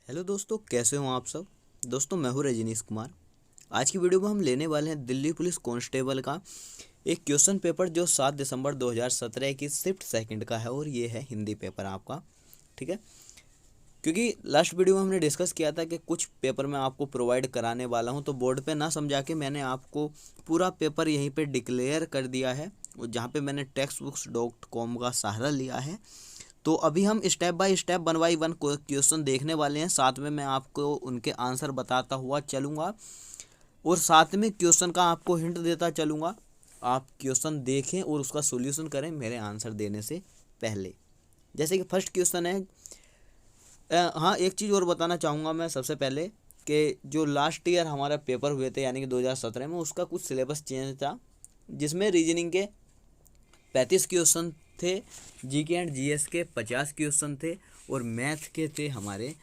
Hello दोस्तों, कैसे हो आप सब। दोस्तों, मैं हूँ रजनीश कुमार। आज की वीडियो में हम लेने वाले हैं दिल्ली पुलिस कांस्टेबल का एक क्वेश्चन पेपर जो 7 दिसंबर 2017 की शिफ्ट सेकंड का है, और ये है हिंदी पेपर आपका। ठीक है, क्योंकि लास्ट वीडियो में हमने डिस्कस किया था कि कुछ पेपर मैं आपको प्रोवाइड कराने वाला हूँ, तो बोर्ड पे ना समझा के मैंने आपको पूरा पेपर यहीं पे डिक्लेयर कर दिया है, और जहाँ पे मैंने textbooks.com का सहारा लिया है। तो अभी हम step by step 1 by 1 question देखने वाले हैं, साथ में मैं आपको उनके आंसर बताता हुआ चलूँगा, और साथ में क्वेश्चन का आपको हिंट देता चलूँगा। आप क्वेश्चन देखें और उसका सॉल्यूशन करें मेरे आंसर देने से पहले। जैसे कि फर्स्ट क्वेश्चन है, हाँ, एक चीज़ और बताना चाहूँगा मैं सबसे पहले कि जो लास्ट ईयर हमारा पेपर हुए थे यानी कि 2017 में, उसका कुछ सिलेबस चेंज था, जिसमें रीजनिंग के 35 क्वेश्चन थे, जीके एंड जीएस के 50 क्वेश्चन थे, और मैथ के थे हमारे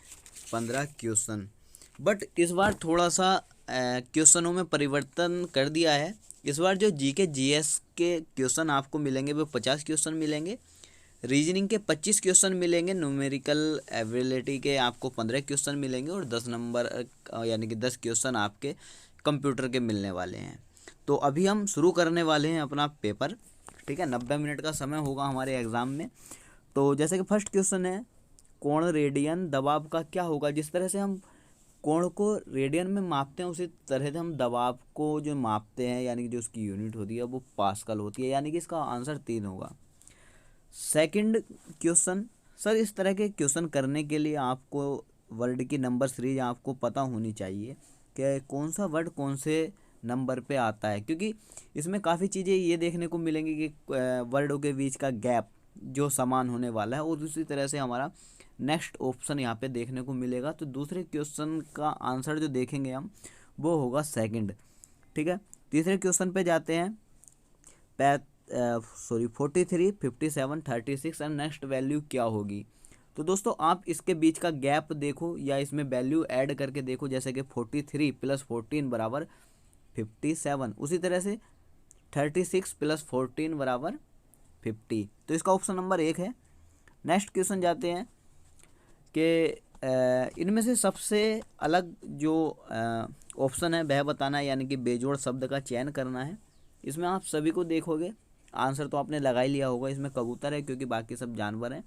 15 क्वेश्चन। बट इस बार थोड़ा सा क्वेश्चनों में परिवर्तन कर दिया है। इस बार जो जीके जीएस के क्वेश्चन आपको मिलेंगे वो 50 क्वेश्चन मिलेंगे, रीजनिंग के 25 क्वेश्चन मिलेंगे, न्यूमेरिकल एबिलिटी के आपको 15 क्वेश्चन मिलेंगे, और 10 नंबर यानी कि 10 क्वेश्चन आपके कंप्यूटर के मिलने वाले हैं। तो अभी हम शुरू करने वाले हैं अपना पेपर। ठीक है, 90 मिनट का समय होगा हमारे एग्ज़ाम में। तो जैसे कि फर्स्ट क्वेश्चन है, कोण रेडियन दबाव का क्या होगा। जिस तरह से हम कोण को रेडियन में मापते हैं, उसी तरह से हम दबाव को जो मापते हैं यानी कि जो उसकी यूनिट होती है वो पास्कल होती है, यानी कि इसका आंसर 3 होगा। सेकंड क्वेश्चन, सर इस तरह के क्वेश्चन करने के लिए आपको वर्ड की नंबर सीरीज आपको पता होनी चाहिए कि कौन सा वर्ड कौन से नंबर पे आता है, क्योंकि इसमें काफ़ी चीज़ें ये देखने को मिलेंगी कि वर्डों के बीच का गैप जो समान होने वाला है, और उसी तरह से हमारा नेक्स्ट ऑप्शन यहाँ पे देखने को मिलेगा। तो दूसरे क्वेश्चन का आंसर जो देखेंगे हम वो होगा सेकंड। ठीक है, तीसरे क्वेश्चन पे जाते हैं। 43, 57, 36 एंड नेक्स्ट वैल्यू क्या होगी। तो दोस्तों आप इसके बीच का गैप देखो या इसमें वैल्यू ऐड करके देखो, जैसे कि 43 + 14 बराबर 57, उसी तरह से 36 + 14 बराबर 50। तो इसका ऑप्शन नंबर 1 है। नेक्स्ट क्वेश्चन जाते हैं कि इनमें से सबसे अलग जो ऑप्शन है वह बताना है, यानी कि बेजोड़ शब्द का चयन करना है। इसमें आप सभी को देखोगे आंसर तो आपने लगा ही लिया होगा। इसमें कबूतर है क्योंकि बाकी सब जानवर हैं,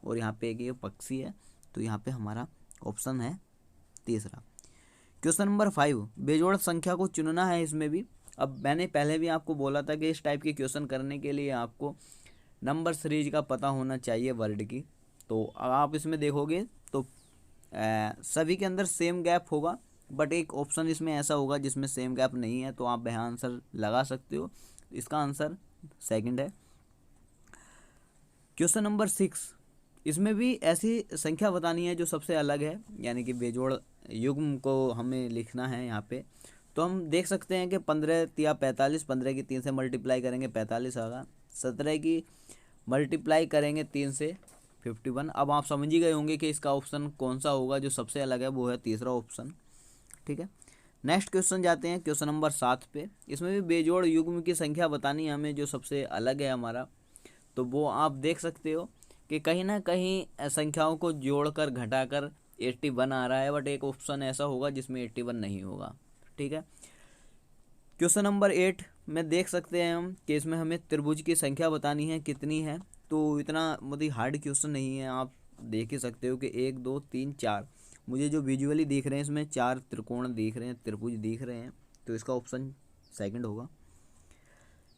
और यहाँ पे एक ये पक्षी है, तो यहाँ पे हमारा ऑप्शन है तीसरा। क्वेश्चन नंबर 5, बेजोड़ संख्या को चुनना है इसमें भी। अब मैंने पहले भी आपको बोला था कि इस टाइप के क्वेश्चन करने के लिए आपको नंबर सीरीज का पता होना चाहिए वर्ड की। तो आप इसमें देखोगे तो सभी के अंदर सेम गैप होगा, बट एक ऑप्शन इसमें ऐसा होगा जिसमें सेम गैप नहीं है, तो आप वह आंसर लगा सकते हो। इसका आंसर सेकंड है। क्वेश्चन नंबर 6, इसमें भी ऐसी संख्या बतानी है जो सबसे अलग है, यानी कि बेजोड़ युग्म को हमें लिखना है यहाँ पे। तो हम देख सकते हैं कि 15 या 45, 15 की 3 से मल्टीप्लाई करेंगे 45 आएगा, 17 की मल्टीप्लाई करेंगे 3 से 51। अब आप समझ ही गए होंगे कि इसका ऑप्शन कौन सा होगा जो सबसे अलग है, वो है तीसरा ऑप्शन। ठीक है, नेक्स्ट क्वेश्चन जाते हैं क्वेश्चन नंबर 7 पे। इसमें भी बेजोड़ युग्म की संख्या बतानी है हमें जो सबसे अलग है हमारा। तो वो आप देख सकते हो कि कहीं ना कहीं संख्याओं को जोड़कर घटाकर 81 आ रहा है, बट एक ऑप्शन ऐसा होगा जिसमें 81 नहीं होगा। ठीक है, क्वेश्चन नंबर 8 में देख सकते हैं हम कि इसमें हमें त्रिभुज की संख्या बतानी है कितनी है। तो इतना मतलब हार्ड क्वेश्चन नहीं है, आप देख ही सकते हो कि 1 2 3 4, मुझे जो विजुअली दिख रहे हैं इसमें 4 त्रिकोण दिख रहे हैं, त्रिभुज दिख रहे हैं, तो इसका ऑप्शन सेकंड होगा।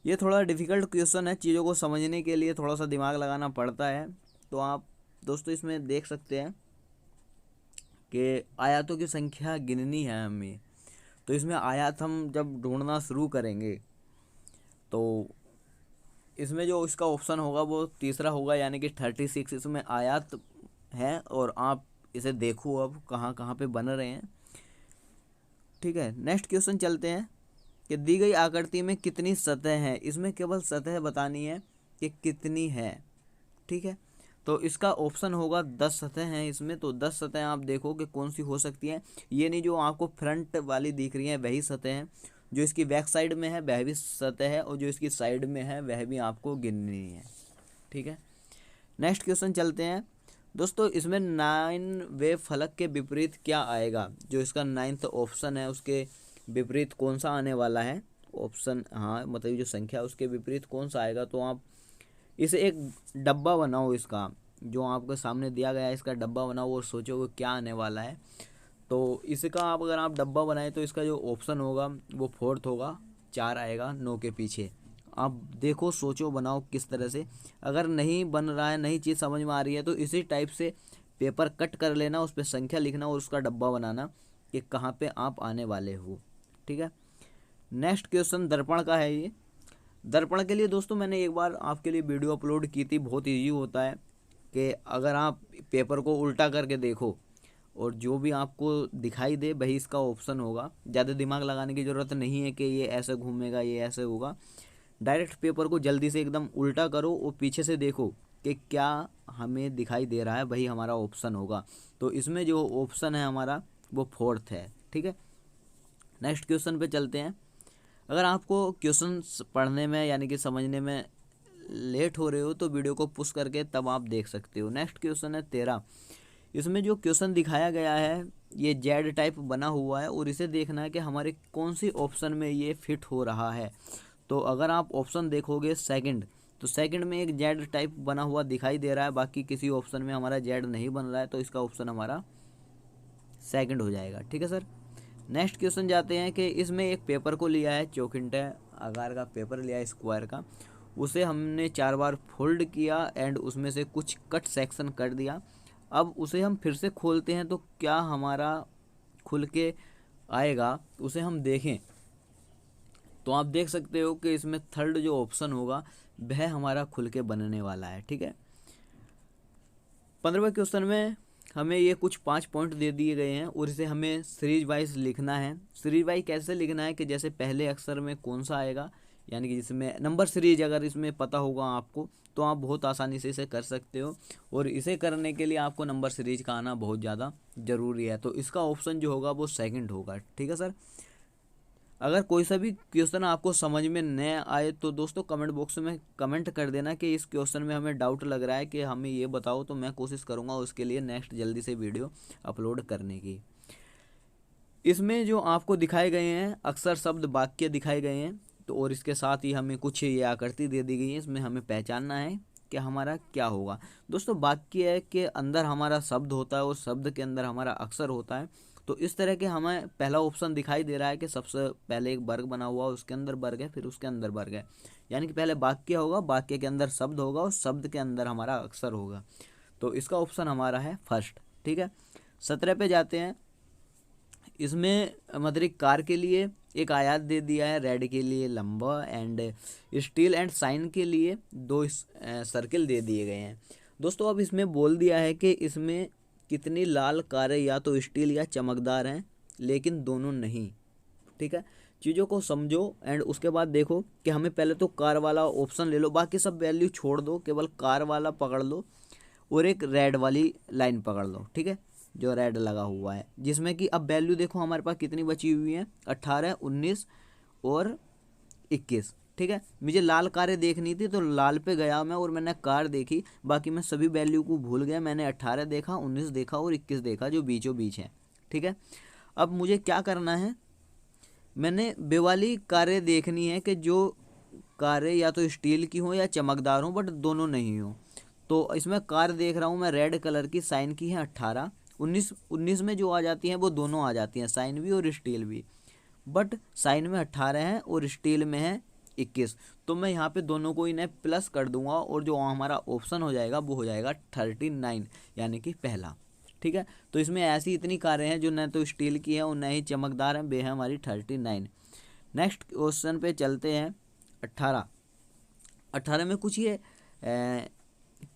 ये थोड़ा डिफ़िकल्ट क्वेश्चन है, चीज़ों को समझने के लिए थोड़ा सा दिमाग लगाना पड़ता है। तो आप दोस्तों इसमें देख सकते हैं कि आयातों की संख्या गिननी है हमें। तो इसमें आयात हम जब ढूंढना शुरू करेंगे तो इसमें जो इसका ऑप्शन होगा वो तीसरा होगा, यानी कि 36 इसमें आयात है, और आप इसे देखो अब कहाँ कहाँ पे बन रहे हैं। ठीक है, नेक्स्ट क्वेश्चन चलते हैं कि दी गई आकृति में कितनी सतह हैं। इसमें केवल सतह बतानी है कि कितनी है। ठीक है, तो इसका ऑप्शन होगा 10 सतह हैं इसमें। तो 10 सतह आप देखो कि कौन सी हो सकती है। ये नहीं जो आपको फ्रंट वाली दिख रही है वही सतह है, जो इसकी बैक साइड में है वह भी सतह है, और जो इसकी साइड में है वह भी आपको गिननी है। ठीक है, नेक्स्ट क्वेश्चन चलते हैं। दोस्तों इसमें 9 वे फलक के विपरीत क्या आएगा, जो इसका 9th ऑप्शन है उसके विपरीत कौन सा आने वाला है ऑप्शन, हाँ मतलब जो संख्या उसके विपरीत कौन सा आएगा। तो आप इसे एक डब्बा बनाओ, इसका जो आपके सामने दिया गया है इसका डब्बा बनाओ और सोचो वो क्या आने वाला है। तो इसका आप अगर आप डब्बा बनाए तो इसका जो ऑप्शन होगा वो 4th होगा, 4 आएगा 9 के पीछे। आप देखो सोचो बनाओ किस तरह से। अगर नहीं बन रहा है, नई चीज़ समझ में आ रही है तो इसी टाइप से पेपर कट कर लेना, उस पर संख्या लिखना और उसका डब्बा बनाना कि कहाँ पे आप आने वाले हो। ठीक है, नेक्स्ट क्वेश्चन दर्पण का है। ये दर्पण के लिए दोस्तों मैंने एक बार आपके लिए वीडियो अपलोड की थी। बहुत ईजी होता है कि अगर आप पेपर को उल्टा करके देखो और जो भी आपको दिखाई दे वही इसका ऑप्शन होगा। ज़्यादा दिमाग लगाने की ज़रूरत नहीं है कि ये ऐसे घूमेगा ये ऐसे होगा। डायरेक्ट पेपर को जल्दी से एकदम उल्टा करो और पीछे से देखो कि क्या हमें दिखाई दे रहा है, वही हमारा ऑप्शन होगा। तो इसमें जो ऑप्शन है हमारा वो 4th है। ठीक है, नेक्स्ट क्वेश्चन पे चलते हैं। अगर आपको क्वेश्चन पढ़ने में यानी कि समझने में लेट हो रहे हो तो वीडियो को पुश करके तब आप देख सकते हो। नेक्स्ट क्वेश्चन है 13। इसमें जो क्वेश्चन दिखाया गया है ये जेड टाइप बना हुआ है और इसे देखना है कि हमारे कौन सी ऑप्शन में ये फिट हो रहा है। तो अगर आप ऑप्शन देखोगे सेकंड, तो सेकंड में एक जेड टाइप बना हुआ दिखाई दे रहा है, बाकी किसी ऑप्शन में हमारा जेड नहीं बन रहा है, तो इसका ऑप्शन हमारा सेकंड हो जाएगा। ठीक है सर, नेक्स्ट क्वेश्चन जाते हैं कि इसमें एक पेपर को लिया है, चौखिंटे आकार का पेपर लिया है स्क्वायर का, उसे हमने 4 बार फोल्ड किया एंड उसमें से कुछ कट सेक्शन कर दिया। अब उसे हम फिर से खोलते हैं तो क्या हमारा खुल के आएगा, उसे हम देखें तो आप देख सकते हो कि इसमें थर्ड जो ऑप्शन होगा वह हमारा खुल के बनने वाला है। ठीक है, 15वें क्वेश्चन में हमें ये कुछ 5 पॉइंट दे दिए गए हैं और इसे हमें सीरीज वाइज लिखना है। सीरीज वाइज कैसे लिखना है कि जैसे पहले अक्षर में कौन सा आएगा, यानी कि जिसमें नंबर सीरीज अगर इसमें पता होगा आपको तो आप बहुत आसानी से इसे कर सकते हो। और इसे करने के लिए आपको नंबर सीरीज का आना बहुत ज़्यादा ज़रूरी है। तो इसका ऑप्शन जो होगा वो सेकंड होगा। ठीक है सर, अगर कोई सा भी क्वेश्चन आपको समझ में न आए तो दोस्तों कमेंट बॉक्स में कमेंट कर देना कि इस क्वेश्चन में हमें डाउट लग रहा है कि हमें ये बताओ, तो मैं कोशिश करूँगा उसके लिए नेक्स्ट जल्दी से वीडियो अपलोड करने की। इसमें जो आपको दिखाए गए हैं अक्सर शब्द वाक्य दिखाए गए हैं, तो और इसके साथ ही हमें कुछ ये आकृति दे दी गई है, इसमें हमें पहचानना है कि हमारा क्या होगा। दोस्तों वाक्य के अंदर हमारा शब्द होता है और शब्द के अंदर हमारा अक्षर होता है। तो इस तरह के हमें पहला ऑप्शन दिखाई दे रहा है कि सबसे पहले एक वर्ग बना हुआ, उसके अंदर वर्ग है, फिर उसके अंदर वर्ग है, यानी कि पहले वाक्य होगा, वाक्य के अंदर शब्द होगा और शब्द के अंदर हमारा अक्षर होगा। तो इसका ऑप्शन हमारा है फर्स्ट। ठीक है, 17 पे जाते हैं। इसमें मतलब कार के लिए एक आयत दे दिया है, रेड के लिए लंबा एंड स्टील एंड साइन के लिए 2 सर्किल दे दिए गए हैं। दोस्तों अब इसमें बोल दिया है कि इसमें कितनी लाल कारें या तो स्टील या चमकदार हैं, लेकिन दोनों नहीं। ठीक है, चीज़ों को समझो एंड उसके बाद देखो कि हमें पहले तो कार वाला ऑप्शन ले लो, बाकी सब वैल्यू छोड़ दो, केवल कार वाला पकड़ लो और एक रेड वाली लाइन पकड़ लो। ठीक है, जो रेड लगा हुआ है, जिसमें कि अब वैल्यू देखो हमारे पास कितनी बची हुई है, 18, 19 और 21। ठीक है, मुझे लाल कारें देखनी थी तो लाल पे गया मैं और मैंने कार देखी, बाकी मैं सभी वैल्यू को भूल गया। मैंने 18 देखा, 19 देखा और 21 देखा जो बीचों बीच है। ठीक है, अब मुझे क्या करना है, मैंने वे वाली कारें देखनी है कि जो कारें या तो स्टील की हों या चमकदार हों, बट दोनों नहीं हों। तो इसमें कार देख रहा हूँ मैं रेड कलर की, साइन की है 18, 19 में जो आ जाती हैं वो दोनों आ जाती हैं, साइन भी और स्टील भी, बट साइन में 18 है और स्टील में है 21। तो मैं यहाँ पे दोनों को इन्हें प्लस कर दूंगा और जो हमारा ऑप्शन हो जाएगा वो हो जाएगा 39, यानी कि पहला। ठीक है, तो इसमें ऐसी इतनी कारें हैं जो न तो स्टील की है और न ही चमकदार हैं, वे है हमारी 39। नेक्स्ट क्वेश्चन पे चलते हैं। 18 में कुछ ये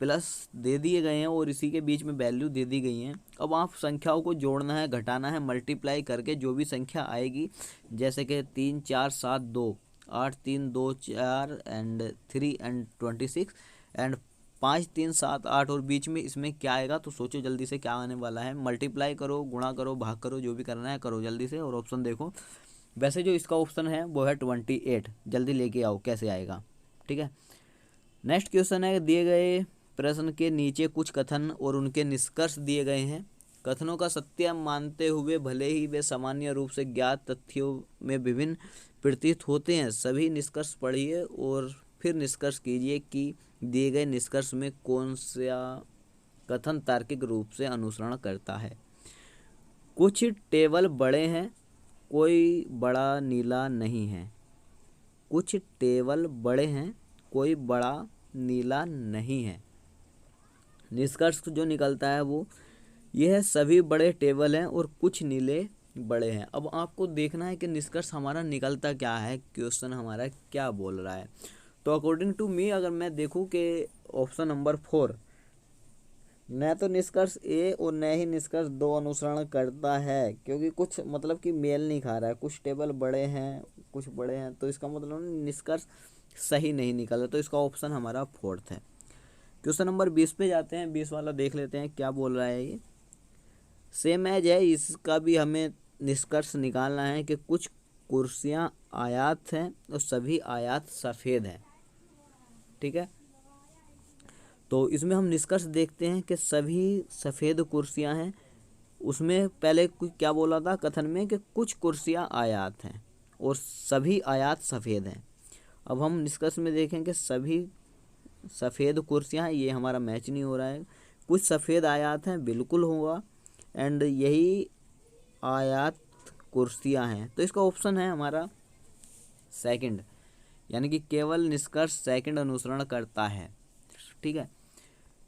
प्लस दे दिए गए हैं और इसी के बीच में वैल्यू दे दी गई हैं। अब आप संख्याओं को जोड़ना है, घटाना है, मल्टीप्लाई करके जो भी संख्या आएगी, जैसे कि 3 4 7 2 8 3 2 4 एंड 3 एंड 26 एंड 5 3 7 8 और बीच में इसमें क्या आएगा, तो सोचो जल्दी से क्या आने वाला है। मल्टीप्लाई करो, गुणा करो, भाग करो, जो भी करना है करो जल्दी से और ऑप्शन देखो। वैसे जो इसका ऑप्शन है वो है 28, जल्दी लेके आओ कैसे आएगा। ठीक है, नेक्स्ट क्वेश्चन है, दिए गए प्रश्न के नीचे कुछ कथन और उनके निष्कर्ष दिए गए हैं। कथनों का सत्य मानते हुए भले ही वे सामान्य रूप से ज्ञात तथ्यों में विभिन्न प्रतीत होते हैं, सभी निष्कर्ष पढ़िए और फिर निष्कर्ष कीजिए कि दिए गए निष्कर्ष में कौन सा कथन तार्किक रूप से अनुसरण करता है। कुछ टेबल बड़े हैं, कोई बड़ा नीला नहीं है। कुछ टेबल बड़े हैं, कोई बड़ा नीला नहीं है। निष्कर्ष जो निकलता है वो यह है, सभी बड़े टेबल हैं और कुछ नीले बड़े हैं। अब आपको देखना है कि निष्कर्ष हमारा निकलता क्या है, क्वेश्चन हमारा क्या बोल रहा है। तो अकॉर्डिंग टू मी अगर मैं देखूं कि ऑप्शन नंबर 4 न तो निष्कर्ष ए और न ही निष्कर्ष 2 अनुसरण करता है, क्योंकि कुछ मतलब कि मेल नहीं खा रहा है। कुछ टेबल बड़े हैं, कुछ बड़े हैं, तो इसका मतलब निष्कर्ष सही नहीं निकला। तो इसका ऑप्शन हमारा 4th है। क्वेश्चन नंबर 20 पे जाते हैं। 20 वाला देख लेते हैं क्या बोल रहा है। ये सेम एज है, इसका भी हमें निष्कर्ष निकालना है कि कुछ कुर्सियां आयात हैं और सभी आयात सफ़ेद हैं। ठीक है, तो इसमें हम निष्कर्ष देखते हैं कि सभी सफ़ेद कुर्सियां हैं। उसमें पहले क्या बोला था कथन में कि कुछ कुर्सियां आयात हैं और सभी आयात सफ़ेद हैं। अब हम निष्कर्ष में देखें कि सभी सफ़ेद कुर्सियां हैं, ये हमारा मैच नहीं हो रहा है। कुछ सफ़ेद आयात हैं, बिल्कुल होगा, एंड यही आयात कुर्सियां हैं। तो इसका ऑप्शन है हमारा 2nd, यानी कि केवल निष्कर्ष 2nd अनुसरण करता है। ठीक है,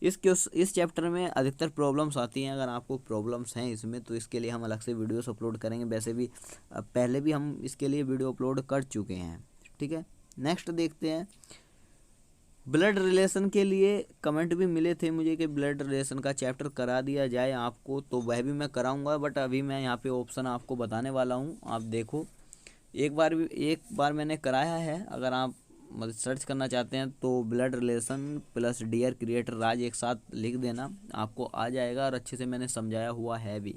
इस चैप्टर में अधिकतर प्रॉब्लम्स आती हैं। अगर आपको प्रॉब्लम्स हैं इसमें तो इसके लिए हम अलग से वीडियोस अपलोड करेंगे। वैसे भी पहले भी हम इसके लिए वीडियो अपलोड कर चुके हैं। ठीक है, नेक्स्ट देखते हैं। ब्लड रिलेशन के लिए कमेंट भी मिले थे मुझे कि ब्लड रिलेशन का चैप्टर करा दिया जाए आपको, तो वह भी मैं कराऊंगा। बट अभी मैं यहाँ पे ऑप्शन आपको बताने वाला हूँ, आप देखो। एक बार मैंने कराया है। अगर आप मतलब सर्च करना चाहते हैं तो blood relation plus dear creator Raj एक साथ लिख देना, आपको आ जाएगा। और अच्छे से मैंने समझाया हुआ है भी।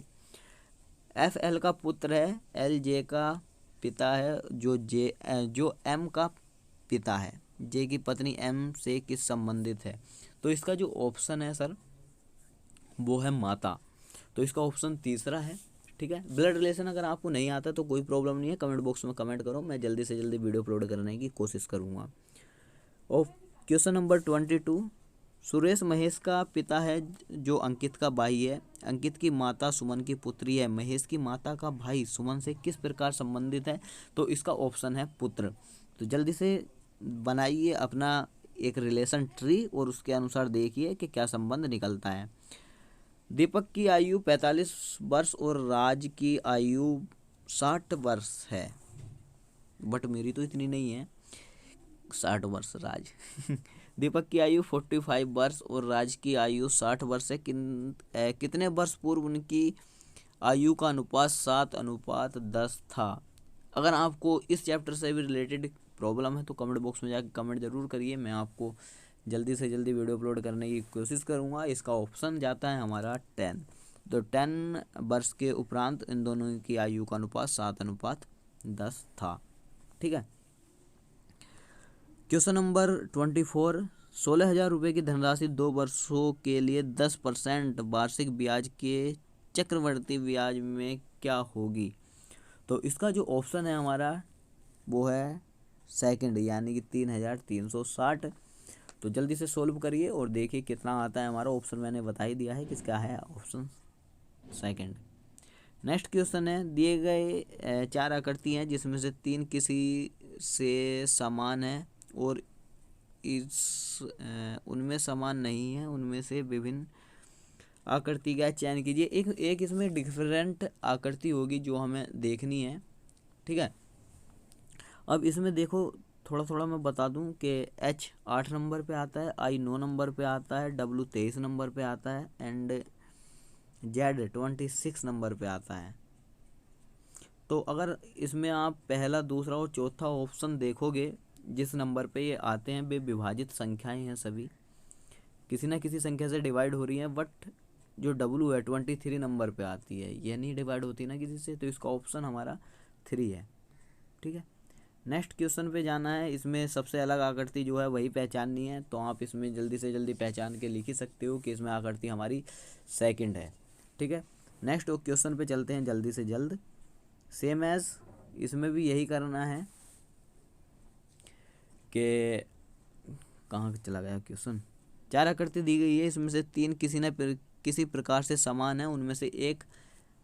FL का पुत्र है, LJ का पिता है, जो M का पिता है। जे की पत्नी M से किस संबंधित है। तो इसका जो ऑप्शन है सर वो है माता। तो इसका ऑप्शन 3रा है। ठीक है, ब्लड रिलेशन अगर आपको नहीं आता तो कोई प्रॉब्लम नहीं है, कमेंट बॉक्स में कमेंट करो, मैं जल्दी से जल्दी वीडियो अपलोड करने की कोशिश करूँगा। और क्वेश्चन नंबर 22, सुरेश महेश का पिता है जो अंकित का भाई है। अंकित की माता सुमन की पुत्री है। महेश की माता का भाई सुमन से किस प्रकार संबंधित है। तो इसका ऑप्शन है पुत्र। तो जल्दी से बनाइए अपना एक रिलेशन ट्री और उसके अनुसार देखिए कि क्या संबंध निकलता है। दीपक की आयु 45 वर्ष और राज की आयु 60 वर्ष है, बट मेरी तो इतनी नहीं है 60 वर्ष राज। दीपक की आयु 45 वर्ष और राज की आयु 60 वर्ष है। कितने वर्ष पूर्व उनकी आयु का अनुपात 7:10 था। अगर आपको इस चैप्टर से भी रिलेटेड प्रॉब्लम है तो कमेंट बॉक्स में जाकर कमेंट ज़रूर करिए, मैं आपको जल्दी से जल्दी वीडियो अपलोड करने की कोशिश करूँगा। इसका ऑप्शन जाता है हमारा 10। तो 10 वर्ष के उपरांत इन दोनों की आयु का अनुपात 7:10 था। ठीक है, क्वेश्चन नंबर 24, 16,000 रुपये की धनराशि 2 वर्षों के लिए 10% वार्षिक ब्याज के चक्रवर्ती ब्याज में क्या होगी। तो इसका जो ऑप्शन है हमारा वो है 2nd, यानी कि 3,360। तो जल्दी से सोल्व करिए और देखिए कितना आता है हमारा। ऑप्शन मैंने बता ही दिया है किसका है, ऑप्शन 2nd। नेक्स्ट क्वेश्चन है, दिए गए 4 आकृति हैं जिसमें से 3 किसी से समान है और उनमें समान नहीं है, उनमें से विभिन्न आकृति का चयन कीजिए। एक इसमें डिफरेंट आकृति होगी जो हमें देखनी है। ठीक है, अब इसमें देखो थोड़ा मैं बता दूं कि H 8 नंबर पे आता है, I 9 नंबर पे आता है, W 23 नंबर पे आता है एंड Z 26 नंबर पे आता है। तो अगर इसमें आप पहला, दूसरा और चौथा ऑप्शन देखोगे जिस नंबर पे ये आते हैं वे विभाजित संख्याएं हैं, सभी किसी ना किसी संख्या से डिवाइड हो रही हैं। बट जो W है 23 नंबर पे आती है, ये नहीं डिवाइड होती ना किसी से, तो इसका ऑप्शन हमारा 3 है। ठीक है, नेक्स्ट क्वेश्चन पे जाना है। इसमें सबसे अलग आकृति जो है वही पहचाननी है, तो आप इसमें जल्दी से जल्दी पहचान के लिख ही सकते हो कि इसमें आकृति हमारी सेकंड है। ठीक है, नेक्स्ट क्वेश्चन पे चलते हैं जल्दी से जल्द। सेम एज इसमें भी यही करना है कि कहाँ चला गया क्वेश्चन। 4 आकृति दी गई है, इसमें से 3 किसी प्रकार से समान है, उनमें से एक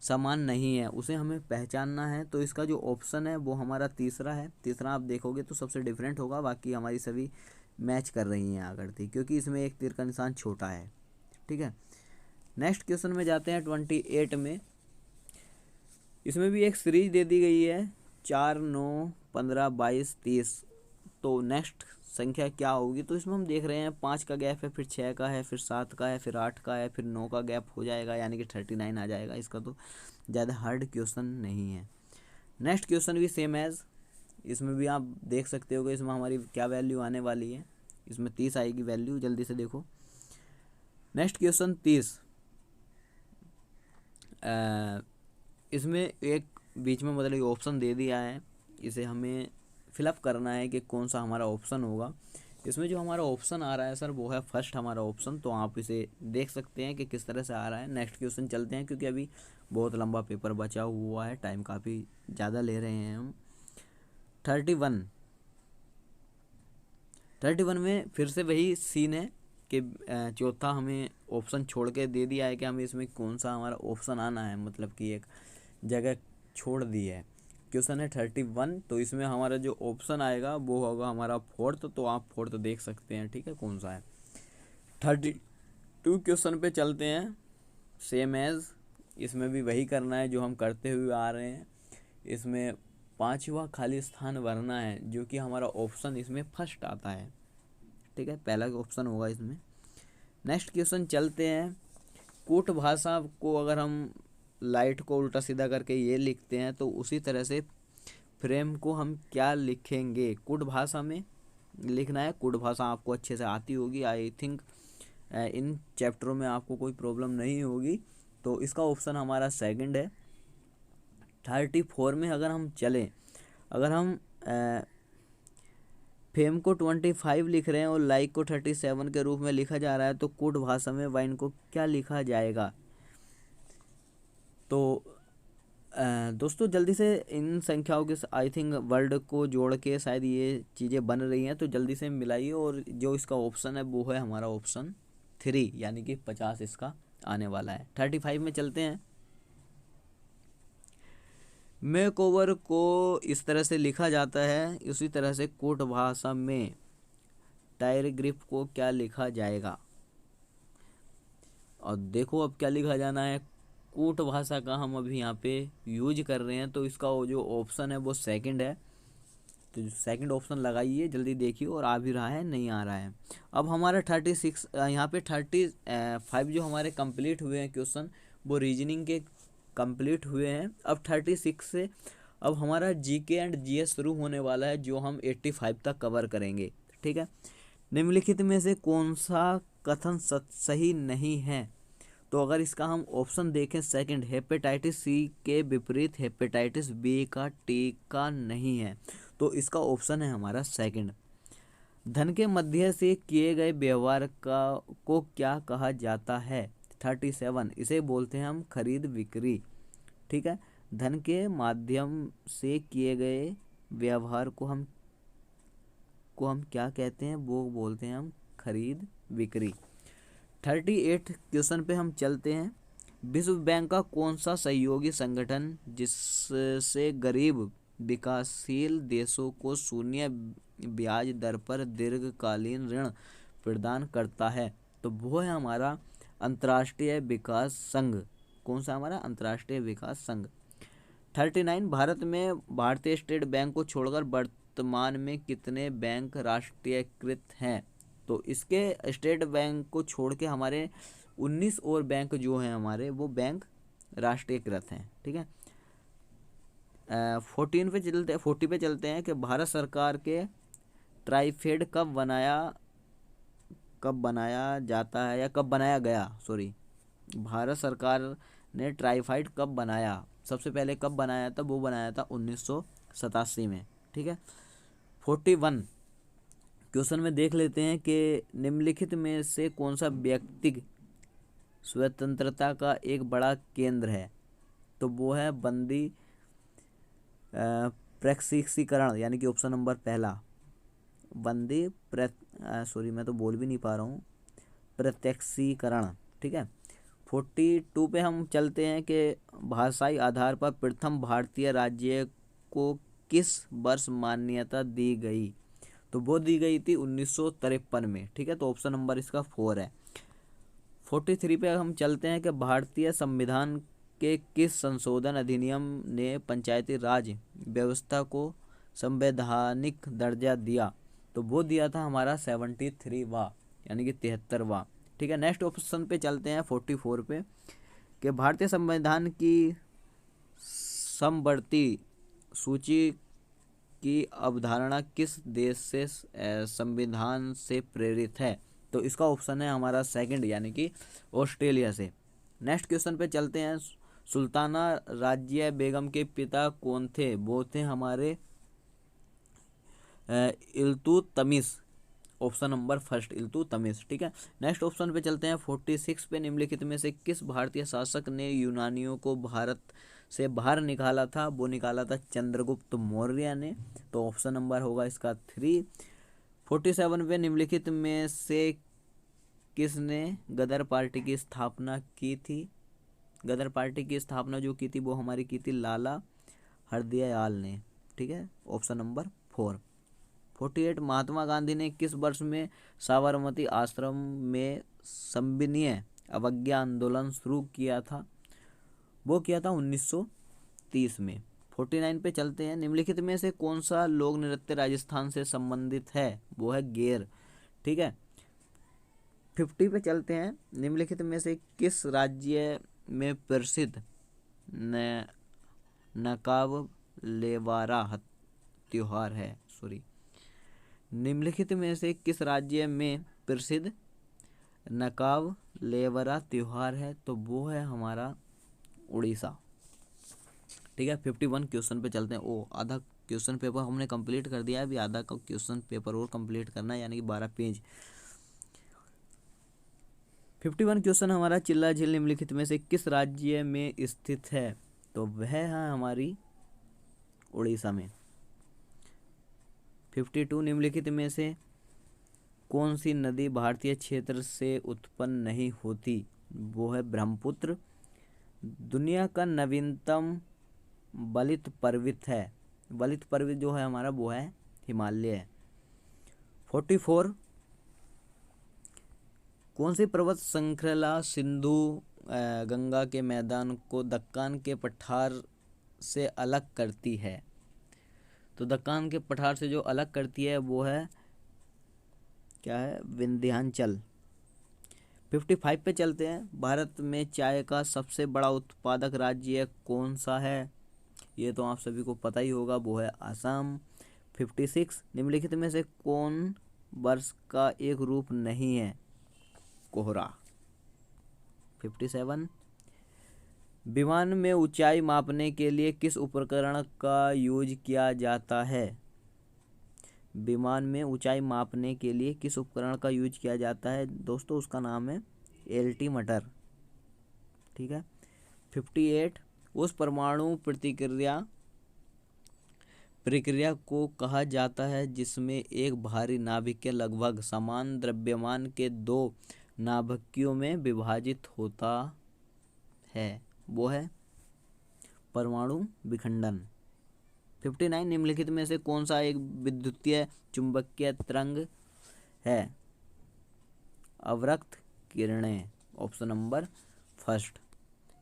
समान नहीं है, उसे हमें पहचानना है। तो इसका जो ऑप्शन है वो हमारा तीसरा है। तीसरा आप देखोगे तो सबसे डिफरेंट होगा, बाकी हमारी सभी मैच कर रही हैं आकृति, क्योंकि इसमें एक तीर का निशान छोटा है। ठीक है, नेक्स्ट क्वेश्चन में जाते हैं 28 में। इसमें भी एक सीरीज दे दी गई है 4, 9, 15, 22, 30। तो नेक्स्ट संख्या क्या होगी, तो इसमें हम देख रहे हैं 5 का गैप है, फिर 6 का है, फिर 7 का है, फिर 8 का है, फिर 9 का गैप हो जाएगा, यानी कि 39 आ जाएगा। इसका तो ज़्यादा हार्ड क्वेश्चन नहीं है। नेक्स्ट क्वेश्चन भी सेम एज, इसमें भी आप देख सकते हो कि इसमें हमारी क्या वैल्यू आने वाली है। इसमें 30 आएगी वैल्यू, जल्दी से देखो। Next question 30। इसमें एक बीच में मतलब ऑप्शन दे दिया है, इसे हमें फिलअप करना है कि कौन सा हमारा ऑप्शन होगा। इसमें जो हमारा ऑप्शन आ रहा है सर वो है फर्स्ट हमारा ऑप्शन, तो आप इसे देख सकते हैं कि किस तरह से आ रहा है। नेक्स्ट क्वेश्चन चलते हैं, क्योंकि अभी बहुत लंबा पेपर बचा हुआ है, टाइम काफ़ी ज़्यादा ले रहे हैं हम। 31 में फिर से वही सीन है कि चौथा हमें ऑप्शन छोड़ के दे दिया है कि हमें इसमें कौन सा हमारा ऑप्शन आना है, मतलब कि एक जगह छोड़ दी है। क्वेश्चन है 31, तो इसमें हमारा जो ऑप्शन आएगा वो होगा हमारा फोर्थ, तो आप फोर्थ देख सकते हैं। ठीक है, कौन सा है। 32 क्वेश्चन पे चलते हैं। सेम एज इसमें भी वही करना है जो हम करते हुए आ रहे हैं। इसमें 5वां खाली स्थान भरना है, जो कि हमारा ऑप्शन इसमें फर्स्ट आता है। ठीक है, पहला ऑप्शन होगा इसमें। नेक्स्ट क्वेश्चन चलते हैं। कूट भाषा को अगर हम लाइट को उल्टा सीधा करके ये लिखते हैं, तो उसी तरह से फ्रेम को हम क्या लिखेंगे, कूट भाषा में लिखना है। कूट भाषा आपको अच्छे से आती होगी, आई थिंक इन चैप्टरों में आपको कोई प्रॉब्लम नहीं होगी। तो इसका ऑप्शन हमारा सेकंड है। 34 में अगर हम चलें, अगर हम फेम को 25 लिख रहे हैं और लाइक को 37 के रूप में लिखा जा रहा है, तो कूट भाषा में वाइन को क्या लिखा जाएगा। तो दोस्तों जल्दी से इन संख्याओं के आई थिंक वर्ड को जोड़ के शायद ये चीज़ें बन रही हैं, तो जल्दी से मिलाइए। और जो इसका ऑप्शन है वो है हमारा ऑप्शन 3, यानी कि 50 इसका आने वाला है। 35 में चलते हैं। मेकओवर को इस तरह से लिखा जाता है, उसी तरह से कूट भाषा में टायर ग्रिप को क्या लिखा जाएगा। और देखो अब क्या लिखा जाना है। कूट भाषा का हम अभी यहाँ पे यूज कर रहे हैं, तो इसका वो जो ऑप्शन है वो सेकंड है। तो सेकंड ऑप्शन लगाइए, जल्दी देखिए। और आ भी रहा है, नहीं आ रहा है। अब हमारा 36 यहाँ पे 35 जो हमारे कंप्लीट हुए हैं क्वेश्चन, वो रीजनिंग के कंप्लीट हुए हैं। अब 36 से अब हमारा जीके एंड जीएस शुरू होने वाला है, जो हम 85 तक कवर करेंगे। ठीक है, निम्नलिखित में से कौन सा कथन सही नहीं है। तो अगर इसका हम ऑप्शन देखें सेकंड, हेपेटाइटिस सी के विपरीत हेपेटाइटिस बी का टीका नहीं है, तो इसका ऑप्शन है हमारा सेकंड। धन के मध्य से किए गए व्यवहार को क्या कहा जाता है। 37 इसे बोलते हैं हम खरीद बिक्री। ठीक है, धन के माध्यम से किए गए व्यवहार को हम क्या कहते हैं, वो बोलते हैं हम खरीद बिक्री। 38 क्वेश्चन पे हम चलते हैं। विश्व बैंक का कौन सा सहयोगी संगठन जिससे गरीब विकासशील देशों को शून्य ब्याज दर पर दीर्घकालीन ऋण प्रदान करता है, तो वो है हमारा अंतर्राष्ट्रीय विकास संघ। कौन सा हमारा अंतर्राष्ट्रीय विकास संघ। 39 भारत में भारतीय स्टेट बैंक को छोड़कर वर्तमान में कितने बैंक राष्ट्रीयकृत हैं। तो इसके स्टेट बैंक को छोड़ के हमारे 19 और बैंक जो हैं हमारे, वो बैंक राष्ट्रीयकृत हैं। ठीक है, 40 पे चलते हैं कि भारत सरकार के ट्राइफेड कब बनाया जाता है, या कब बनाया गया। सॉरी, भारत सरकार ने ट्राइफाइड कब बनाया, सबसे पहले कब बनाया था, वो बनाया था 1987 में। ठीक है, 41 क्वेश्चन में देख लेते हैं कि निम्नलिखित में से कौन सा व्यक्तिगत स्वतंत्रता का एक बड़ा केंद्र है। तो वो है बंदी प्रशिक्षीकरण, यानी कि ऑप्शन नंबर पहला बंदी मैं तो बोल भी नहीं पा रहा हूँ, प्रत्यक्षीकरण। ठीक है। 42 पे हम चलते हैं कि भाषाई आधार पर प्रथम भारतीय राज्य को किस वर्ष मान्यता दी गई। तो वो दी गई थी 1953 में। ठीक है, तो ऑप्शन नंबर इसका 4 है। 43 पे हम चलते हैं कि भारतीय संविधान के किस संशोधन अधिनियम ने पंचायती राज व्यवस्था को संवैधानिक दर्जा दिया। तो वो दिया था हमारा 73वां, यानी कि 73वां। ठीक है, नेक्स्ट ऑप्शन पे चलते हैं 44 पे कि भारतीय संविधान की समवर्ती सूची की अवधारणा किस देश से संविधान से प्रेरित है। तो इसका ऑप्शन है हमारा सेकंड, यानी कि ऑस्ट्रेलिया से। नेक्स्ट क्वेश्चन पे चलते हैं। सुल्ताना राजिया बेगम के पिता कौन थे। वो थे हमारे Iltutmish, option number first Iltutmish. ठीक है, नेक्स्ट ऑप्शन पे चलते हैं 46 पे निम्नलिखित में से किस भारतीय शासक ने यूनानियों को भारत से बाहर निकाला था। वो निकाला था चंद्रगुप्त मौर्य ने। तो ऑप्शन नंबर होगा इसका 3। 47 पे निम्नलिखित में से किसने गदर पार्टी की स्थापना की थी। गदर पार्टी की स्थापना जो की थी वो हमारी की थी लाला हरदयाल ने। ठीक है, ऑप्शन नंबर 4। 48 महात्मा गांधी ने किस वर्ष में साबरमती आश्रम में संविनय अवज्ञा आंदोलन शुरू किया था। वो किया था 1930 में। 49 पे चलते हैं। निम्नलिखित में से कौन सा लोक नृत्य राजस्थान से संबंधित है। वो है गेर। ठीक है, 50 पे चलते हैं। निम्नलिखित में से किस राज्य में प्रसिद्ध नकाब लेवारा त्योहार है। निम्नलिखित में से किस राज्य में प्रसिद्ध नकाब लेवरा त्योहार है। तो वो है हमारा उड़ीसा। ठीक है, 51 क्वेश्चन पे चलते हैं। आधा क्वेश्चन पेपर हमने कंप्लीट कर दिया है, अभी आधा का क्वेश्चन पेपर और कंप्लीट करना है, यानी कि 12 पेज। 51 क्वेश्चन हमारा चिल्ला झील निम्नलिखित में से किस राज्य में स्थित है। तो वह है हमारी उड़ीसा में। 52 निम्नलिखित में से कौन सी नदी भारतीय क्षेत्र से उत्पन्न नहीं होती। वो है ब्रह्मपुत्र। दुनिया का नवीनतम बलित पर्वत है। बलित पर्वत जो है हमारा वो है हिमालय। 44 कौन सी पर्वत श्रृंखला सिंधु गंगा के मैदान को दक्कन के पठार से अलग करती है। तो दक्कन के पठार से जो अलग करती है वो है क्या है, विंध्याचल। 55 पे चलते हैं। भारत में चाय का सबसे बड़ा उत्पादक राज्य कौन सा है। ये तो आप सभी को पता ही होगा, वो है असम। 56 निम्नलिखित में से कौन वर्ष का एक रूप नहीं है। कोहरा। 57 विमान में ऊंचाई मापने के लिए किस उपकरण का यूज किया जाता है। विमान में ऊंचाई मापने के लिए किस उपकरण का यूज किया जाता है दोस्तों, उसका नाम है एल्टीमीटर। ठीक है। 58 उस परमाणु प्रक्रिया को कहा जाता है जिसमें एक भारी नाभिक के लगभग समान द्रव्यमान के दो नाभिकों में विभाजित होता है। वो है परमाणु विखंडन। 59 निम्नलिखित में से कौन सा एक विद्युतीय चुंबकीय तरंग है। अवरक्त किरणें, ऑप्शन नंबर फर्स्ट।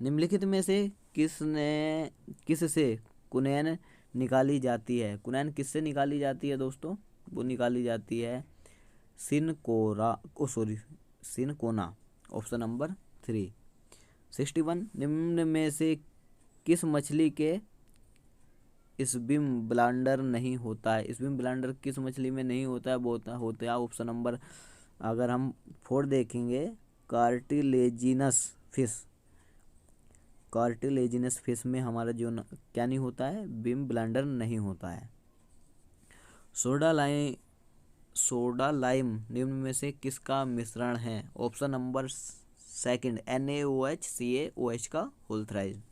निम्नलिखित में से किससे कुनैन निकाली जाती है। कुनैन किससे निकाली जाती है दोस्तों, वो निकाली जाती है सिनकोना, ऑप्शन नंबर 3। 61 निम्न में से किस मछली के स्विम ब्लाडर नहीं होता है। स्विम ब्लाडर किस मछली में नहीं होता है, वो होता है ऑप्शन नंबर अगर हम 4 देखेंगे कार्टिलेजिनस फिश। कार्टिलेजिनस फिश में हमारा जो क्या नहीं होता है, स्विम ब्लाडर नहीं होता है। सोडा लाइम निम्न में से किसका मिश्रण है? ऑप्शन नंबर सेकंड NaOH का होल थ्राइज।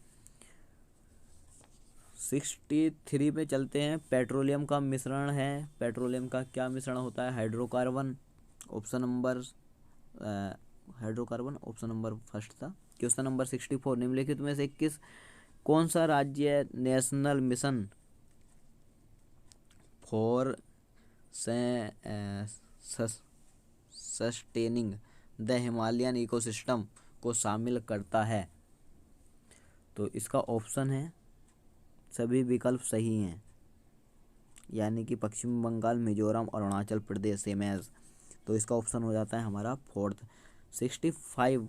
63 पे चलते हैं। पेट्रोलियम का मिश्रण है। पेट्रोलियम का क्या मिश्रण होता है? Hydrocarbon. Option number hydrocarbon option number first था। क्वेश्चन नंबर 64, निम्नलिखित में से कौन सा राज्य national mission for sustaining the Himalayan ecosystem को शामिल करता है? तो इसका ऑप्शन है, सभी विकल्प सही हैं, यानी कि पश्चिम बंगाल, मिजोरम, अरुणाचल प्रदेश, सेम एज। तो इसका ऑप्शन हो जाता है हमारा फोर्थ। 65,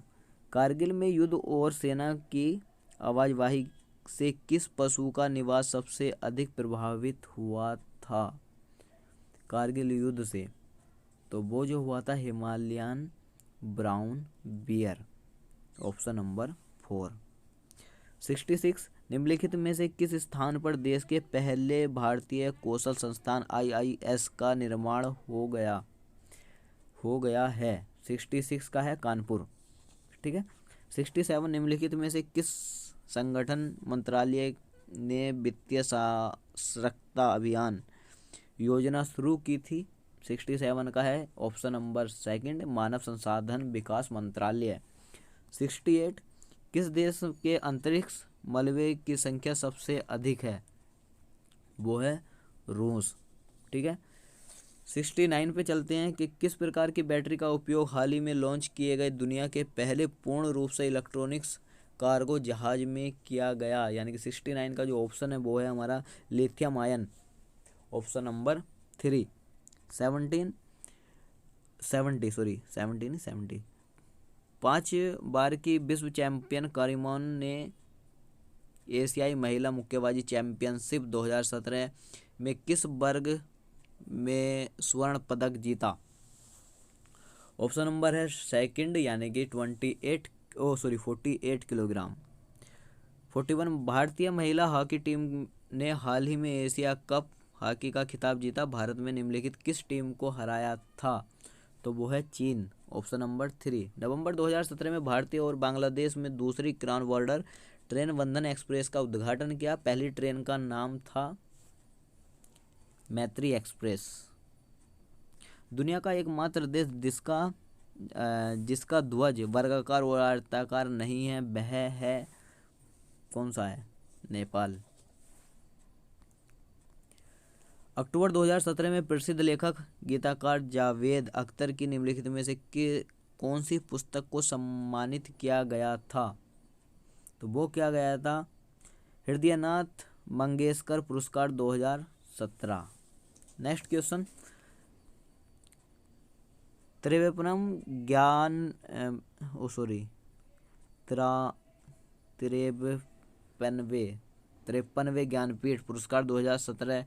कारगिल में युद्ध और सेना की आवाजवाही से किस पशु का निवास सबसे अधिक प्रभावित हुआ था? कारगिल युद्ध से तो वो जो हुआ था Himalayan brown bear. Option number 4। 66, निम्नलिखित में से किस स्थान पर देश के पहले भारतीय कौशल संस्थान IIS का निर्माण हो गया है? 66 का है कानपुर। ठीक है। 67, निम्नलिखित में से किस संगठन मंत्रालय ने वित्तीय साक्षरता अभियान योजना शुरू की थी? 67 का है ऑप्शन नंबर सेकंड, मानव संसाधन विकास मंत्रालय। 68, किस देश के अंतरिक्ष मलबे की संख्या सबसे अधिक है? वो है रूस। ठीक है। 69 पे चलते हैं कि किस प्रकार की बैटरी का उपयोग हाल ही में लॉन्च किए गए दुनिया के पहले पूर्ण रूप से इलेक्ट्रॉनिक्स कार्गो जहाज में किया गया? यानी कि 69 का जो ऑप्शन है वो है हमारा लिथियम आयन। Option number 3। 70 5 बार की विश्व चैंपियन करीमोन ने एशियाई महिला मुक्केबाजी चैंपियनशिप 2017 में किस वर्ग में स्वर्ण पदक जीता? ऑप्शन नंबर है सेकंड, यानी कि 48 किलोग्राम। 41, भारतीय महिला हॉकी टीम ने हाल ही में एशिया कप हॉकी का खिताब जीता। भारत में निम्नलिखित किस टीम को हराया था? तो वो है चीन। Option number 3। नवंबर 2017 में भारतीय और बांग्लादेश में दूसरी क्रॉस बॉर्डर ट्रेन बंधन एक्सप्रेस का उद्घाटन किया। पहली ट्रेन का नाम था मैत्री एक्सप्रेस। दुनिया का एकमात्र देश जिसका ध्वज वर्गाकार और आयताकार नहीं है वह है कौन सा है? नेपाल। अक्टूबर 2017 में प्रसिद्ध लेखक गीतकार जावेद अख्तर की निम्नलिखित में से कौन सी पुस्तक को सम्मानित किया गया था? तो वो क्या गया था? हृदयनाथ मंगेशकर पुरस्कार 2017। नेक्स्ट क्वेश्चन, तिरपनवे ज्ञानपीठ पुरस्कार 2017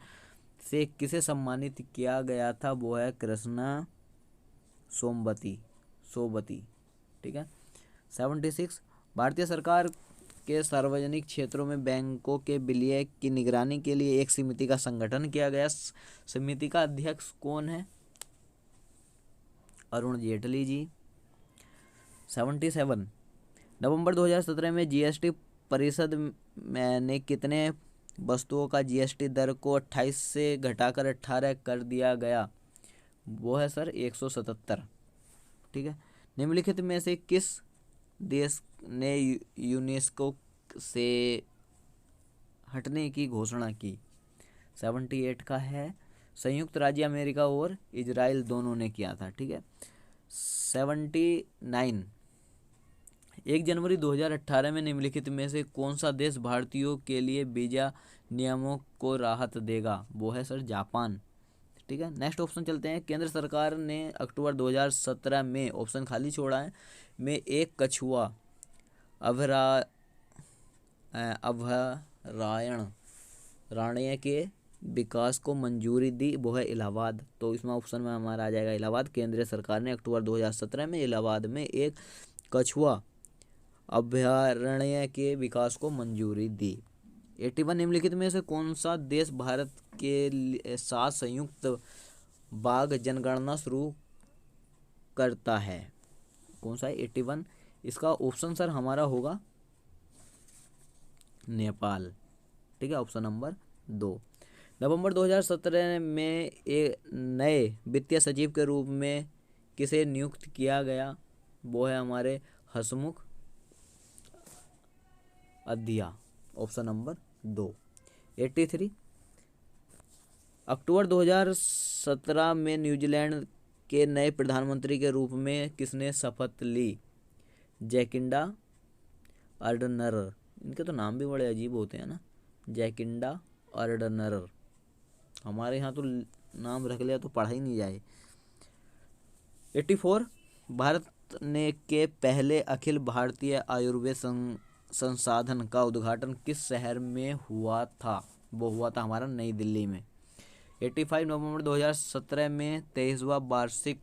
से किसे सम्मानित किया गया था? वो है कृष्णा सोबती। ठीक है। 76, भारतीय सरकार के सार्वजनिक क्षेत्रों में बैंकों के विलय की निगरानी के लिए एक समिति का संगठन किया गया। समिति का अध्यक्ष कौन है? अरुण जेटली जी। 77, नवंबर 2017 में GST परिषद ने कितने वस्तुओं का GST दर को 28 से घटाकर 18 कर दिया गया? वो है सर 177। ठीक है। निम्नलिखित में से किस देश ने यूनेस्को से हटने की घोषणा की? 78 का है संयुक्त राज्य अमेरिका और इजराइल दोनों ने किया था। ठीक है। 79, 1 जनवरी 2018 में निम्नलिखित में से कौन सा देश भारतीयों के लिए वीजा नियमों को राहत देगा? वो है सर जापान। ठीक है। नेक्स्ट ऑप्शन चलते हैं, केंद्र सरकार ने अक्टूबर 2017 में, ऑप्शन खाली छोड़ा है, में एक कछुआ अभयारण्य के विकास को मंजूरी दी। वो है इलाहाबाद। तो इसमें ऑप्शन में हमारा आ जाएगा इलाहाबाद। केंद्र सरकार ने अक्टूबर 2017 में इलाहाबाद में एक कछुआ अभयारण्य के विकास को मंजूरी दी। 81 निम्नलिखित में से कौन सा देश भारत के साथ संयुक्त बाघ जनगणना शुरू करता है? कौन सा है 81? इसका ऑप्शन सर हमारा होगा नेपाल। ठीक है, ऑप्शन नंबर 2। नवंबर 2017 में एक नए वित्तीय सचिव के रूप में किसे नियुक्त किया गया? वो है हमारे हसमुख अधिया, ऑप्शन नंबर 2। 83 अक्टूबर 2017 में न्यूजीलैंड के नए प्रधानमंत्री के रूप में किसने शपथ ली? जैकिंडा अर्डनर। इनके तो नाम भी बड़े अजीब होते हैं ना, जैकिंडा अर्डनर। हमारे यहाँ तो नाम रख लिया तो पढ़ा ही नहीं जाए। 84 भारत ने के पहले अखिल भारतीय आयुर्वेद संसाधन का उद्घाटन किस शहर में हुआ था? वो हुआ था हमारा नई दिल्ली में। 85 नवंबर 2017 में 23वां वार्षिक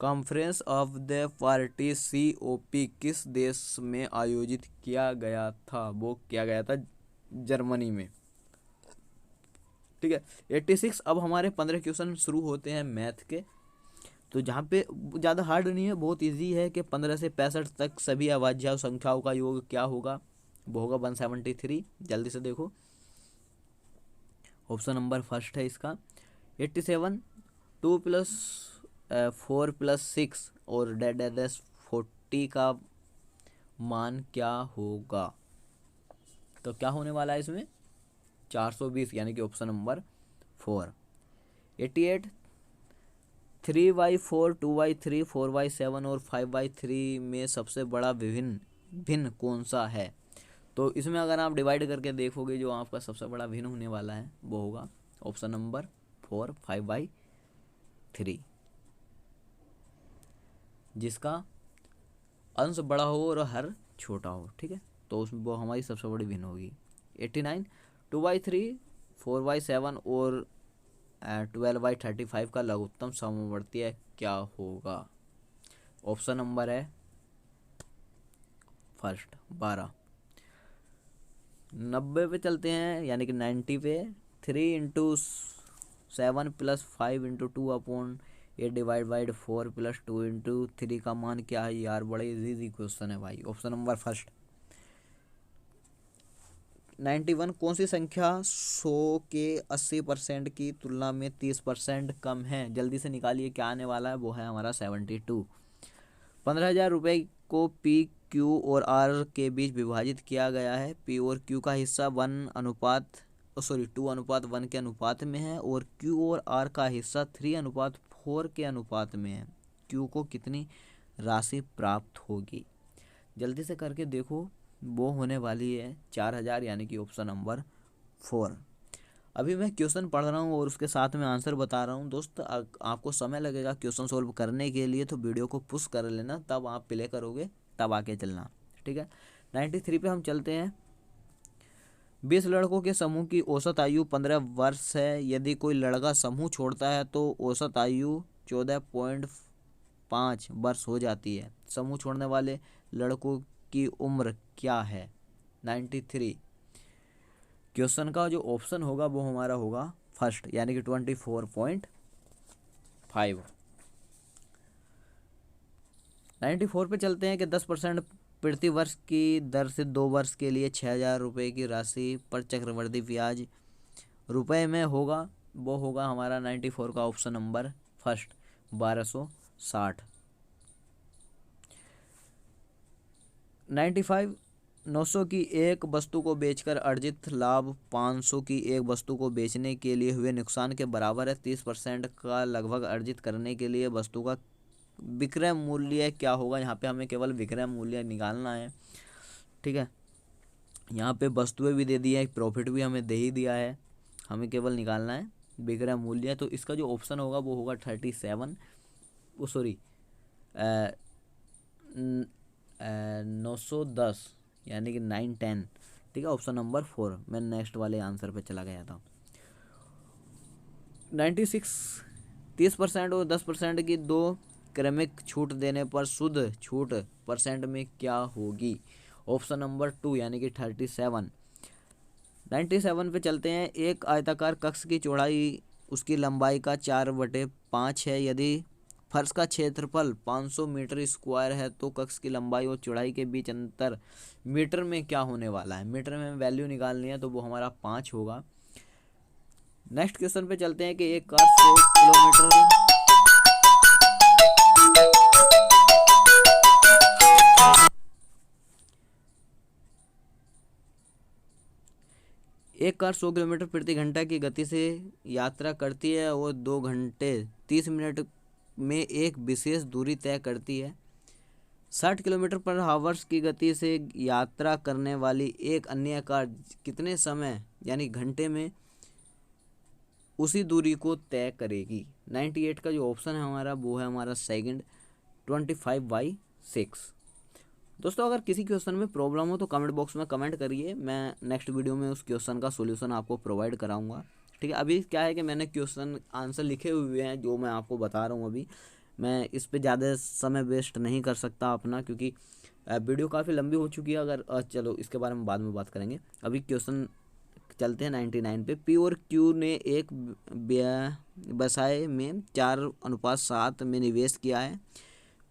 conference of the party COP किस देश में आयोजित किया गया था? वो किया गया था जर्मनी में। ठीक है। 86 अब हमारे 15 क्वेश्चन शुरू होते हैं मैथ के, तो जहाँ पे ज़्यादा हार्ड नहीं है, बहुत इजी है कि 15 से 65 तक सभी अभाज्य संख्याओं का योग क्या होगा? वो होगा 173। जल्दी से देखो, ऑप्शन नंबर फर्स्ट है इसका। 87 2 + 4 + 6 और डेड 40 का मान क्या होगा? तो क्या होने वाला है इसमें? 420, यानी कि ऑप्शन नंबर 4। 88 3/4 2/3 4/7 और 5/3 में सबसे बड़ा भिन्न कौन सा है? तो इसमें अगर आप डिवाइड करके देखोगे, जो आपका सबसे बड़ा भिन्न होने वाला है वो होगा ऑप्शन नंबर 4 5/3, जिसका अंश बड़ा हो और हर छोटा हो। ठीक है, तो उसमें वो हमारी सबसे बड़ी भिन्न होगी। 89 2/3 4/7 और 12/35 का लघुत्तम समवर्ती क्या होगा? ऑप्शन नंबर है फर्स्ट 12। 90 पे चलते हैं, यानी कि 90 पे। 3 × 7 + 5 × 2/8 / 4 + 2 × 3 का मान क्या है? यार बड़े इजी क्वेश्चन है भाई। Option number first. 91 कौन सी संख्या 100 के 80% की तुलना में 30% कम है? जल्दी से निकालिए, क्या आने वाला है? वो है हमारा 72। 15,000 रुपये को PQ और R के बीच विभाजित किया गया है। P और Q का हिस्सा 2:1 के अनुपात में है और Q और R का हिस्सा 3:4 के अनुपात में है। Q को कितनी राशि प्राप्त होगी? जल्दी से करके देखो, वो होने वाली है 4,000, यानी कि ऑप्शन नंबर 4। अभी मैं क्वेश्चन पढ़ रहा हूँ और उसके साथ में आंसर बता रहा हूँ। दोस्त आपको समय लगेगा क्वेश्चन सोल्व करने के लिए, तो वीडियो को पुश कर लेना, तब आप प्ले करोगे तब आके चलना। ठीक है। 93 पे हम चलते हैं। 20 लड़कों के समूह की औसत आयु 15 वर्ष है। यदि कोई लड़का समूह छोड़ता है तो औसत आयु 14.5 वर्ष हो जाती है। समूह छोड़ने वाले लड़कों की उम्र क्या है? 93 क्वेश्चन का जो ऑप्शन होगा वो हमारा होगा फर्स्ट, यानी कि 24.5। 94 पे चलते हैं कि 10% प्रति वर्ष की दर से 2 वर्ष के लिए 6,000 रुपये की राशि पर चक्रवृद्धि ब्याज रुपए में होगा। वो होगा हमारा 94 का ऑप्शन नंबर फर्स्ट 1260। 95 900 की एक वस्तु को बेचकर अर्जित लाभ 500 की एक वस्तु को बेचने के लिए हुए नुकसान के बराबर है। 30% का लगभग अर्जित करने के लिए वस्तु का विक्रय मूल्य क्या होगा? यहाँ पे हमें केवल विक्रय मूल्य निकालना है। ठीक है, यहाँ पे वस्तुएं भी दे दी है, प्रॉफिट भी हमें दे ही दिया है, हमें केवल निकालना है विक्रय मूल्य। तो इसका जो ऑप्शन होगा वो होगा 37 910, यानी कि 910। ठीक है, ऑप्शन नंबर 4। मैं नेक्स्ट वाले आंसर पे चला गया था। 96 30% और 10% की दो क्रमिक छूट देने पर शुद्ध छूट परसेंट में क्या होगी? ऑप्शन नंबर 2, यानी कि 37। 97 पे चलते हैं। एक आयताकार कक्ष की चौड़ाई उसकी लंबाई का 4/5 है। यदि फर्श का क्षेत्रफल 500 मीटर स्क्वायर है तो कक्ष की लंबाई और चौड़ाई के बीच अंतर मीटर में क्या होने वाला है। मीटर में वैल्यू निकालनी है तो वो हमारा 5 होगा। नेक्स्ट क्वेश्चन पे चलते हैं कि एक कार 100 किलोमीटर एक कार 100 किलोमीटर प्रति घंटा की गति से यात्रा करती है और 2 घंटे 30 मिनट में एक विशेष दूरी तय करती है। 60 किलोमीटर पर आवर्स की गति से यात्रा करने वाली एक अन्य कार कितने समय यानी घंटे में उसी दूरी को तय करेगी। 98 का जो ऑप्शन है हमारा वो है हमारा सेकंड 25/6। दोस्तों अगर किसी क्वेश्चन में प्रॉब्लम हो तो कमेंट बॉक्स में कमेंट करिए, मैं नेक्स्ट वीडियो में उस क्वेश्चन का सॉल्यूशन आपको प्रोवाइड कराऊंगा। ठीक है, अभी क्या है कि मैंने क्वेश्चन आंसर लिखे हुए हैं जो मैं आपको बता रहा हूँ। अभी मैं इस पे ज़्यादा समय वेस्ट नहीं कर सकता अपना, क्योंकि वीडियो काफ़ी लंबी हो चुकी है। अगर चलो इसके बारे में बाद में बात करेंगे। अभी क्वेश्चन चलते हैं 99 पे। पी और क्यू ने एक व्यवसाय में 4:7 में निवेश किया है।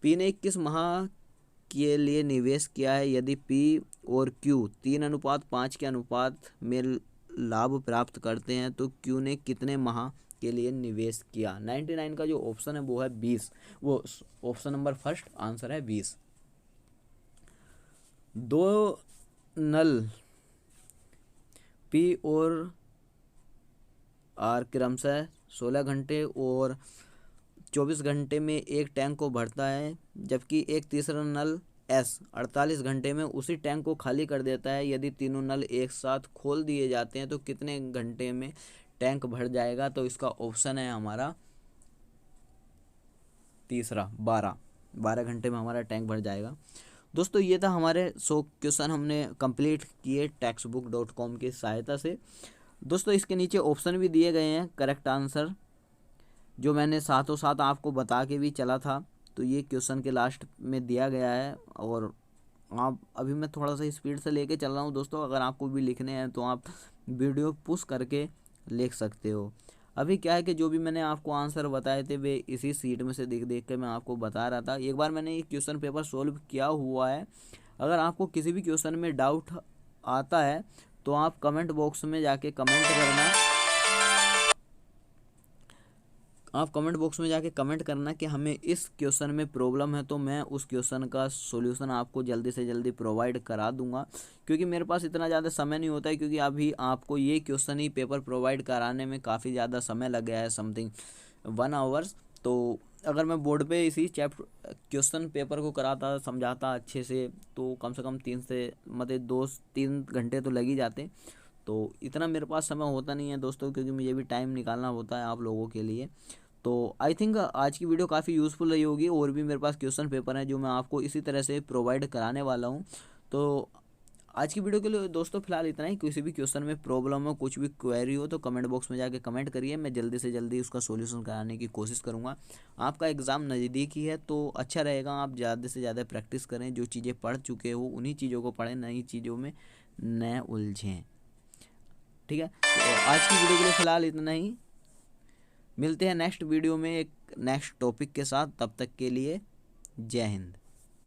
पी ने 21 माह के लिए निवेश किया है। यदि पी और क्यू 3:5 के अनुपात में लाभ प्राप्त करते हैं तो क्यू ने कितने माह के लिए निवेश किया। 99 का जो ऑप्शन है वो है 20। वो ऑप्शन नंबर फर्स्ट आंसर है 20। 2 नल पी और आर क्रमशः 16 घंटे और 24 घंटे में एक टैंक को भरता है, जबकि एक तीसरा नल एस 48 घंटे में उसी टैंक को खाली कर देता है। यदि तीनों नल एक साथ खोल दिए जाते हैं तो कितने घंटे में टैंक भर जाएगा। तो इसका ऑप्शन है हमारा तीसरा 12 घंटे में हमारा टैंक भर जाएगा। दोस्तों ये था हमारे 100 क्वेश्चन हमने कंप्लीट किए textbook.com की सहायता से। दोस्तों इसके नीचे ऑप्शन भी दिए गए हैं करेक्ट आंसर, जो मैंने साथों साथ आपको बता के भी चला था। तो ये क्वेश्चन के लास्ट में दिया गया है और आप अभी मैं थोड़ा सा स्पीड से लेके चल रहा हूँ। दोस्तों अगर आपको भी लिखने हैं तो आप वीडियो पुश करके लिख सकते हो। अभी क्या है कि जो भी मैंने आपको आंसर बताए थे वे इसी सीट में से देख देख के मैं आपको बता रहा था। एक बार मैंने ये क्वेश्चन पेपर सोल्व किया हुआ है। अगर आपको किसी भी क्वेश्चन में डाउट आता है तो आप कमेंट बॉक्स में जाके कमेंट करना। आप कमेंट बॉक्स में जाके कमेंट करना कि हमें इस क्वेश्चन में प्रॉब्लम है, तो मैं उस क्वेश्चन का सॉल्यूशन आपको जल्दी से जल्दी प्रोवाइड करा दूंगा। क्योंकि मेरे पास इतना ज़्यादा समय नहीं होता है, क्योंकि अभी आपको ये क्वेश्चन ही पेपर प्रोवाइड कराने में काफ़ी ज़्यादा समय लग गया है, समथिंग 1 आवर्स। तो अगर मैं बोर्ड पे इसी क्वेश्चन पेपर को कराता समझाता अच्छे से तो कम से कम 2-3 घंटे तो लग ही जाते। तो इतना मेरे पास समय होता नहीं है दोस्तों, क्योंकि मुझे भी टाइम निकालना होता है आप लोगों के लिए। तो आई थिंक आज की वीडियो काफ़ी यूज़फुल रही होगी। और भी मेरे पास क्वेश्चन पेपर हैं जो मैं आपको इसी तरह से प्रोवाइड कराने वाला हूँ। तो आज की वीडियो के लिए दोस्तों फिलहाल इतना ही। किसी भी क्वेश्चन में प्रॉब्लम हो, कुछ भी क्वेरी हो तो कमेंट बॉक्स में जाके कमेंट करिए, मैं जल्दी से जल्दी उसका सॉल्यूशन कराने की कोशिश करूँगा। आपका एग्ज़ाम नज़दीकी है तो अच्छा रहेगा आप ज़्यादा से ज़्यादा प्रैक्टिस करें। जो चीज़ें पढ़ चुके हो उन्हीं चीज़ों को पढ़ें, नई चीज़ों में न उलझें। ठीक है, तो आज की वीडियो के लिए फ़िलहाल इतना ही। मिलते हैं नेक्स्ट वीडियो में एक नेक्स्ट टॉपिक के साथ। तब तक के लिए जय हिंद।